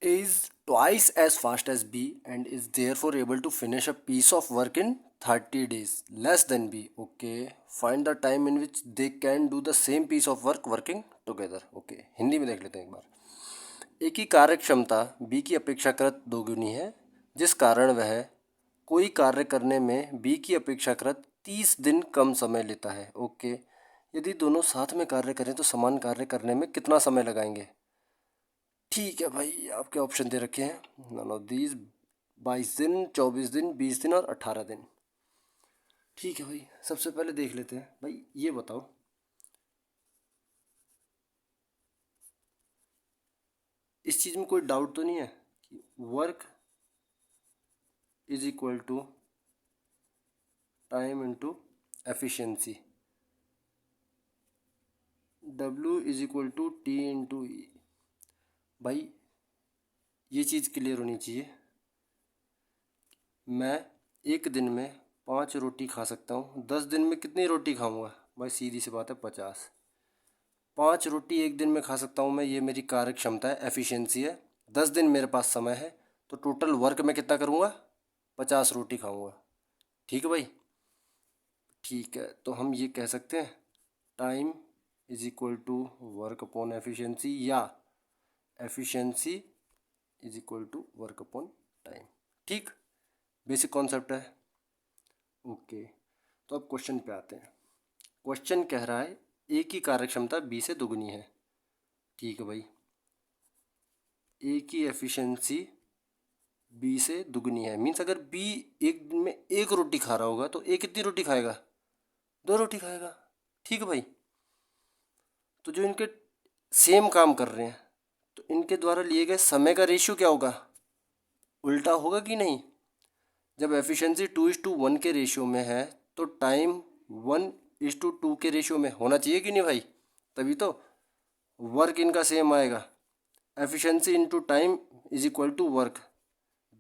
is twice as fast as B and is therefore able to finish a piece of work in 30 days less than B. Okay, find the time in which they can do the same piece of work working together. Okay, Hindi में देख लेते हैं एक बार। एक ही कार्य क्षमता B की अपेक्षाकृत दोगुनी है, जिस कारण वह कोई कार्य करने में B की अपेक्षाकृत 30 दिन कम समय लेता है। ओके, यदि दोनों साथ में कार्य करें तो समान कार्य करने में कितना समय लगाएंगे? ठीक है भाई, आपके ऑप्शन दे रखे हैं नन ऑफ दीज। 22 दिन, 24 दिन, 20 दिन और 18 दिन। ठीक है भाई, सबसे पहले देख लेते हैं। भाई ये बताओ, इस चीज़ में कोई डाउट तो नहीं है कि work is equal to time into efficiency, W is equal to T into E. भाई ये चीज़ क्लियर होनी चाहिए। मैं एक दिन में 5 रोटी खा सकता हूँ, 10 दिन में कितनी रोटी खाऊंगा? भाई सीधी सी बात है, 50। 5 रोटी एक दिन में खा सकता हूँ मैं, ये मेरी कार्य क्षमता है, एफिशिएंसी है। 10 दिन मेरे पास समय है, तो टोटल वर्क मैं कितना करूँगा? 50 रोटी खाऊँगा। ठीक है भाई, ठीक है। तो हम ये कह सकते हैं time is equal to work upon efficiency, या efficiency is equal to work upon time. ठीक, बेसिक कॉन्सेप्ट है। ओके, तो अब क्वेश्चन पे आते हैं। क्वेश्चन कह रहा है ए की कार्यक्षमता बी से दुगनी है। ठीक है भाई, ए की एफिशिएंसी बी से दुगनी है, मीन्स अगर बी एक दिन में एक रोटी खा रहा होगा तो ए कितनी रोटी खाएगा? 2 रोटी खाएगा। ठीक है भाई, तो जो इनके सेम काम कर रहे हैं तो इनके द्वारा लिए गए समय का रेशियो क्या होगा? उल्टा होगा कि नहीं? जब एफिशिएंसी 2:1 के रेशियो में है तो टाइम 1:2 के रेशियो में होना चाहिए कि नहीं भाई? तभी तो वर्क इनका सेम आएगा। Efficiency into time is equal to work,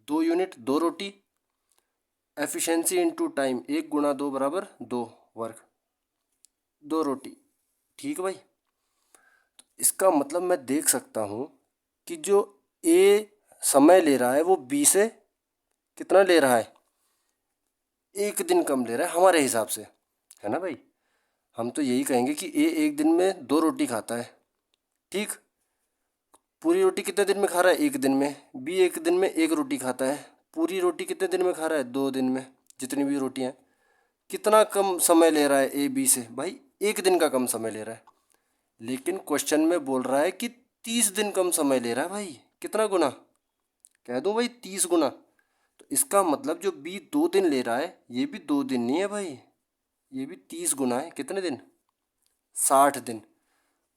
2 unit 2 रोटी। एफिशिएंसी इंटू टाइम 1 गुणा 2 बराबर 2, वर्क 2 रोटी। ठीक है भाई, तो इसका मतलब मैं देख सकता हूँ कि जो ए समय ले रहा है वो बी से कितना ले रहा है? 1 दिन कम ले रहा है हमारे हिसाब से, है ना भाई? हम तो यही कहेंगे कि ए एक दिन में 2 रोटी खाता है। ठीक, पूरी रोटी कितने दिन में खा रहा है? 1 दिन में। बी एक दिन में 1 रोटी खाता है, पूरी रोटी कितने दिन में खा रहा है? 2 दिन में। जितनी भी रोटियां, कितना कम समय ले रहा है ए बी से? भाई 1 दिन का कम समय ले रहा है। लेकिन क्वेश्चन में बोल रहा है कि 30 दिन कम समय ले रहा है। भाई कितना गुना? कह दूं भाई 30 गुना। तो इसका मतलब जो बी 2 दिन ले रहा है ये भी 2 दिन नहीं है भाई, ये भी 30 गुना है। कितने दिन? 60 दिन।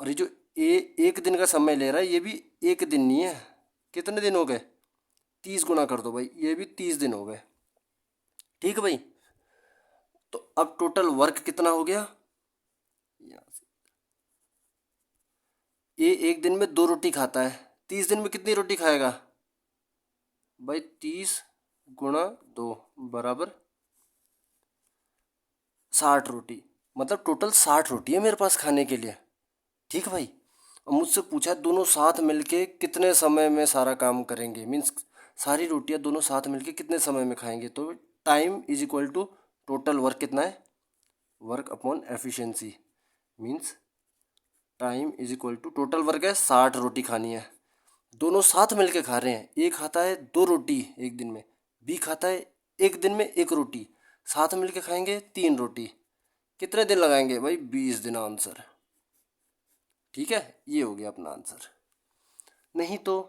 और ये जो ए एक दिन का समय ले रहा है ये भी 1 दिन नहीं है। कितने दिन हो गए? 30 गुना कर दो भाई, ये भी 30 दिन हो गए। ठीक है भाई, तो अब टोटल वर्क कितना हो गया? यहाँ से ए एक दिन में 2 रोटी खाता है, 30 दिन में कितनी रोटी खाएगा? भाई 30 गुणा 2 बराबर 60 रोटी। मतलब टोटल 60 रोटी है मेरे पास खाने के लिए। ठीक है भाई, और मुझसे पूछा दोनों साथ मिलके कितने समय में सारा काम करेंगे, मीन्स सारी रोटियां दोनों साथ मिलके कितने समय में खाएंगे। तो time is equal to total work कितना है? Work upon efficiency, means time is equal to total work है 60 रोटी खानी है, दोनों साथ मिलके खा रहे हैं। ए खाता है 2 रोटी एक दिन में, बी खाता है एक दिन में 1 रोटी, साथ मिलके खाएंगे 3 रोटी। कितने दिन लगाएंगे भाई? 20 दिन आंसर। ठीक है, ये हो गया अपना आंसर। नहीं तो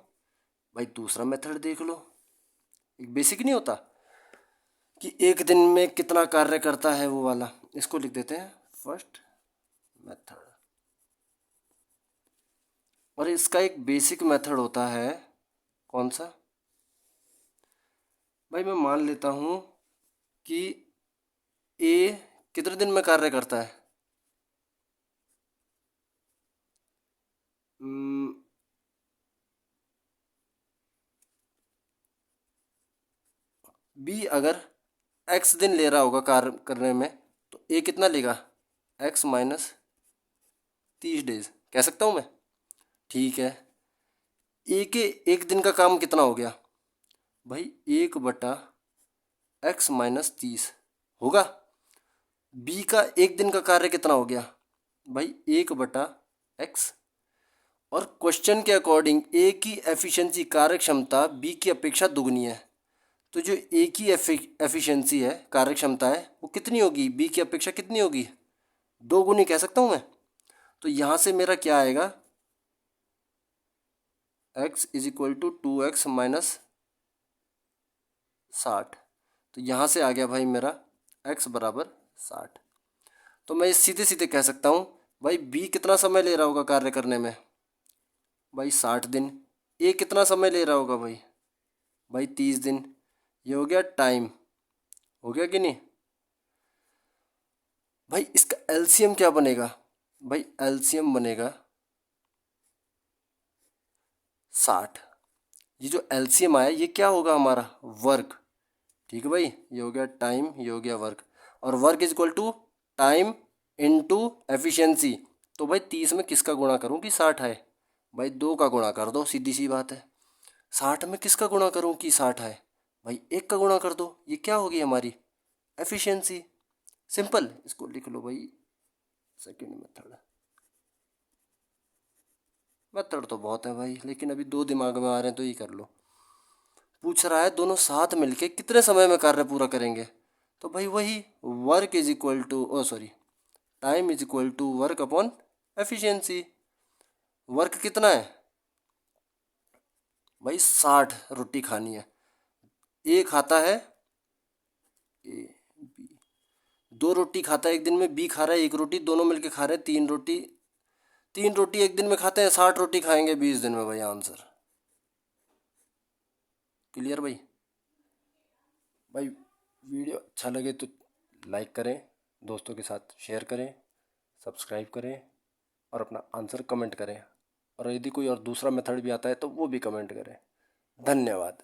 भाई दूसरा मेथड देख लो, एक बेसिक नहीं होता कि एक दिन में कितना कार्य करता है, वो वाला। इसको लिख देते हैं फर्स्ट मेथड। और इसका एक बेसिक मेथड होता है, कौन सा? भाई मैं मान लेता हूँ कि ए कितने दिन में कार्य करता है? बी अगर एक्स दिन ले रहा होगा कार्य करने में तो ए कितना लेगा? एक्स माइनस 30 डेज, कह सकता हूँ मैं। ठीक है, ए के एक दिन का काम कितना हो गया भाई, 1/x-30 होगा। बी का एक दिन का कार्य कितना हो गया भाई, 1/x। और क्वेश्चन के अकॉर्डिंग ए की एफिशिएंसी कार्य क्षमता बी की अपेक्षा दुगनी है, तो जो ए की एफिशिएंसी है कार्य क्षमता है वो कितनी होगी, बी की अपेक्षा कितनी होगी, 2 गुनी कह सकता हूँ मैं। तो यहाँ से मेरा क्या आएगा, x is equal to 2x minus 60। तो यहाँ से आ गया भाई मेरा x बराबर 60। तो मैं सीधे सीधे कह सकता हूँ भाई बी कितना समय ले रहा होगा कार्य करने में भाई, 60 दिन। ए कितना समय ले रहा होगा भाई भाई 30 दिन। ये हो गया टाइम, हो गया कि नहीं भाई। इसका एलसीएम क्या बनेगा भाई, एलसीएम बनेगा 60। ये जो एलसीएम आया ये क्या होगा हमारा, वर्क। ठीक है भाई, ये हो गया टाइम, ये हो गया वर्क। और work is equal to time into efficiency. तो भाई 30 में किसका गुणा करूँ कि 60 आए भाई, 2 का गुणा कर दो, सीधी सी बात है। 60 में किसका गुणा करूँ कि 60 आए भाई, 1 का गुणा कर दो। ये क्या होगी हमारी एफिशिएंसी। सिंपल, इसको लिख लो भाई सेकेंड मेथड। मेथड तो बहुत है भाई, लेकिन अभी 2 दिमाग में आ रहे हैं तो ये कर लो। पूछ रहा है दोनों साथ मिलके कितने समय में कार्य पूरा करेंगे, तो भाई वही work is equal to time is equal to work upon efficiency. Work कितना है भाई, 60 रोटी खानी है। ए खाता है, ए बी 2 रोटी खाता है एक दिन में, बी खा रहा है 1 रोटी, दोनों मिलके खा रहे हैं 3 रोटी। 3 रोटी एक दिन में खाते हैं, 60 रोटी खाएंगे 20 दिन में भाई, आंसर क्लियर भाई। भाई वीडियो अच्छा लगे तो लाइक करें, दोस्तों के साथ शेयर करें, सब्सक्राइब करें और अपना आंसर कमेंट करें। और यदि कोई और दूसरा मेथड भी आता है तो वो भी कमेंट करें। धन्यवाद।